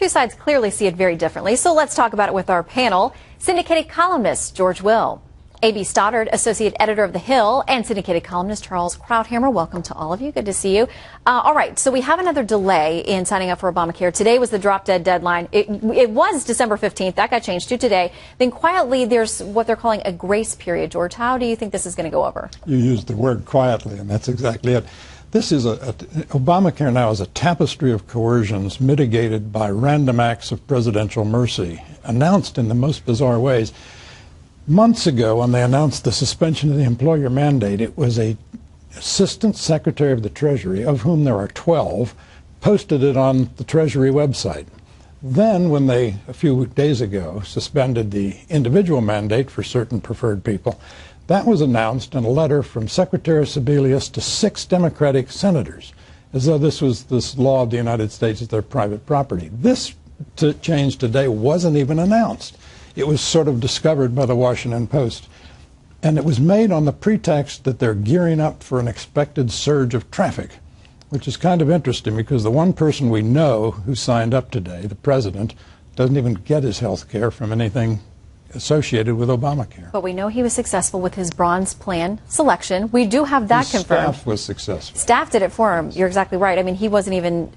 Two sides clearly see it very differently, so let's talk about it with our panel. Syndicated columnist George Will, A.B. Stoddard, associate editor of The Hill, and syndicated columnist Charles Krauthammer. Welcome to all of you. Good to see you. All right, so we have another delay in signing up for Obamacare. Today was the drop-dead deadline. It was December 15th. That got changed to today. Then quietly, there's what they're calling a grace period. George, how do you think this is going to go over? You used the word quietly, and that's exactly it. This is Obamacare now is a tapestry of coercions mitigated by random acts of presidential mercy, announced in the most bizarre ways. Months ago, when they announced the suspension of the employer mandate, it was a Assistant Secretary of the Treasury, of whom there are 12, posted it on the Treasury website. Then, when they, a few days ago, suspended the individual mandate for certain preferred people, that was announced in a letter from Secretary Sebelius to 6 Democratic senators, as though this was this law of the United States as their private property. This change today wasn't even announced. It was sort of discovered by the Washington Post. And it was made on the pretext that they're gearing up for an expected surge of traffic, which is kind of interesting because the one person we know who signed up today, the president, doesn't even get his health care from anything associated with Obamacare. But we know he was successful with his bronze plan selection. We do have that confirmed. Staff was successful. Staff did it for him. You're exactly right. I mean, he wasn't even...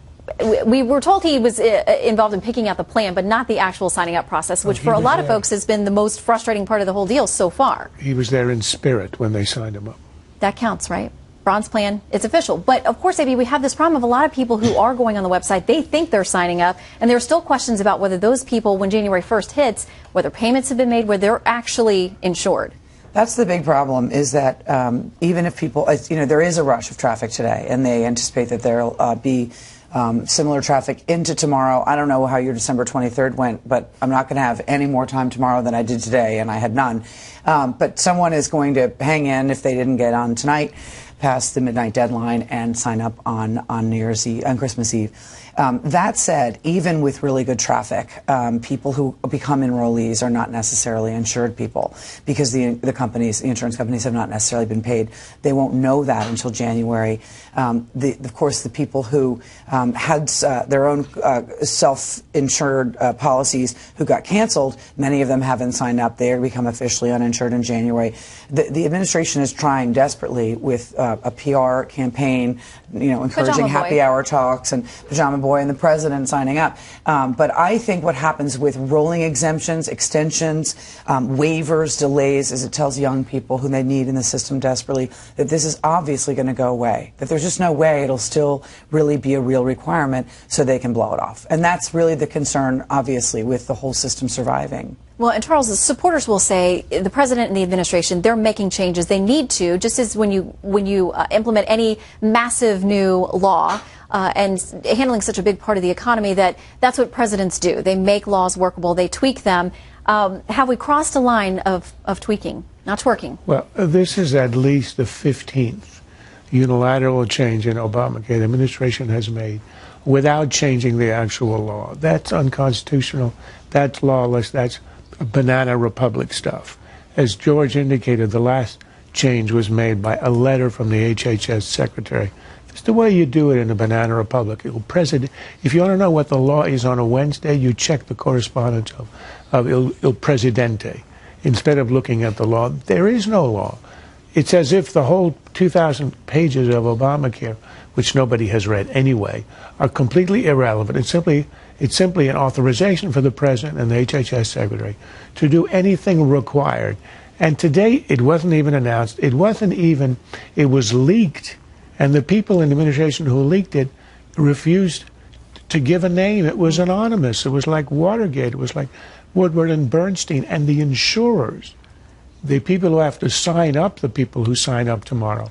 We were told he was involved in picking out the plan, but not the actual signing up process, which for a lot of folks has been the most frustrating part of the whole deal so far. He was there in spirit when they signed him up. That counts, right? Bronze plan, it's official. But of course, Abby, we have this problem of a lot of people who are going on the website. They think they're signing up, and there are still questions about whether those people, when January 1st hits, whether payments have been made, whether they're actually insured. That's the big problem, is that even if people, there is a rush of traffic today, and they anticipate that there'll be similar traffic into tomorrow. I don't know how your December 23rd went, but I'm not going to have any more time tomorrow than I did today, and I had none. But someone is going to hang in if they didn't get on tonight, past the midnight deadline, and sign up on New Year's Eve, on Christmas Eve. That said, even with really good traffic, people who become enrollees are not necessarily insured people because the insurance companies have not necessarily been paid. They won't know that until January. Of course, the people who had their own self-insured policies who got canceled, many of them haven't signed up. They become officially uninsured in January. The administration is trying desperately with a PR campaign, encouraging happy hour talks and Pajama Boy and the president signing up. But I think what happens with rolling exemptions, extensions, waivers, delays, is it tells young people who they need in the system desperately that this is obviously going to go away, that there's just no way it'll still really be a real requirement so they can blow it off. And that's really the concern, obviously, with the whole system surviving. Well, and Charles, the supporters will say the president and the administration, they're making changes. They need to, just as when you implement any massive new law and handling such a big part of the economy, that's what presidents do. They make laws workable. They tweak them. Have we crossed a line of tweaking, not twerking? Well, this is at least the 15th unilateral change in Obamacare the administration has made without changing the actual law. That's unconstitutional. That's lawless. That's banana republic stuff. As George indicated, the last change was made by a letter from the HHS secretary. It's the way you do it in a banana republic. If you want to know what the law is on a Wednesday, you check the correspondence of Il Presidente instead of looking at the law. There is no law. It's as if the whole 2,000 pages of Obamacare, which nobody has read anyway, are completely irrelevant. It's simply an authorization for the president and the HHS secretary to do anything required. And today, it wasn't even announced. It was leaked. And the people in the administration who leaked it refused to give a name. It was anonymous. It was like Watergate. It was like Woodward and Bernstein. And the insurers, the people who have to sign up, the people who sign up tomorrow,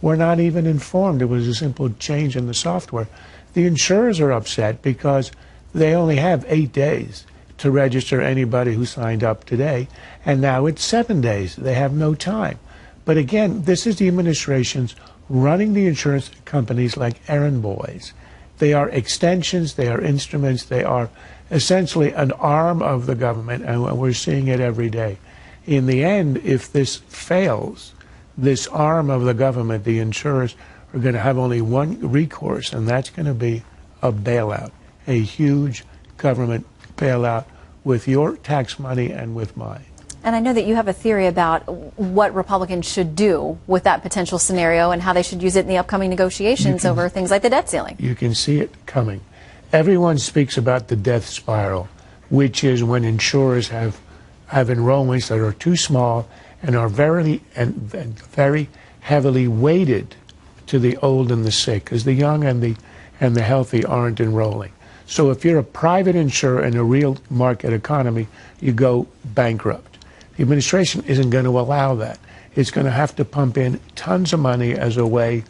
were not even informed. It was a simple change in the software. The insurers are upset because they only have 8 days to register anybody who signed up today, and now it's 7 days. They have no time. But again, this is the administration's running the insurance companies like errand boys. They are extensions, they are instruments, they are essentially an arm of the government, and we're seeing it every day. In the end, if this fails, this arm of the government, the insurers, are going to have only one recourse, and that's going to be a bailout, a huge government bailout with your tax money and with mine. And I know that you have a theory about what Republicans should do with that potential scenario and how they should use it in the upcoming negotiations over things like the debt ceiling. You can see it coming. Everyone speaks about the death spiral, which is when insurers have enrollments that are too small and are very heavily weighted to the old and the sick, because the young and the healthy aren't enrolling. So if you're a private insurer in a real market economy, you go bankrupt. The administration isn't going to allow that. It's going to have to pump in tons of money as a way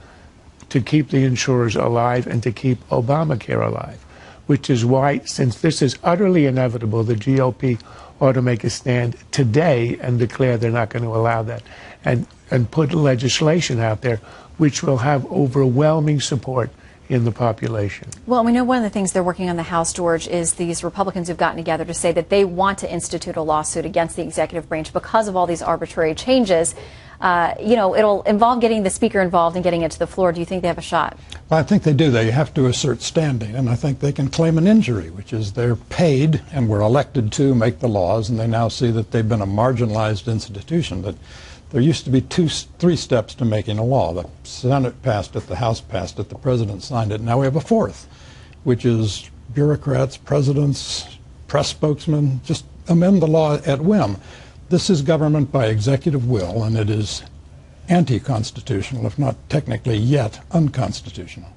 to keep the insurers alive and to keep Obamacare alive, which is why, since this is utterly inevitable, the GOP ought to make a stand today and declare they're not going to allow that, and put legislation out there which will have overwhelming support in the population. Well, we know one of the things they're working on the House, George, is these Republicans who've gotten together to say that they want to institute a lawsuit against the executive branch because of all these arbitrary changes. It'll involve getting the speaker involved and getting it to the floor. Do you think they have a shot? Well, I think they do. They have to assert standing, and I think they can claim an injury, which is they're paid and were elected to make the laws, and they now see that they've been a marginalized institution. That there used to be three steps to making a law. The Senate passed it, the House passed it, the President signed it. Now we have a fourth, which is bureaucrats, presidents, press spokesmen, just amend the law at whim. This is government by executive will, and it is anti-constitutional, if not technically yet unconstitutional.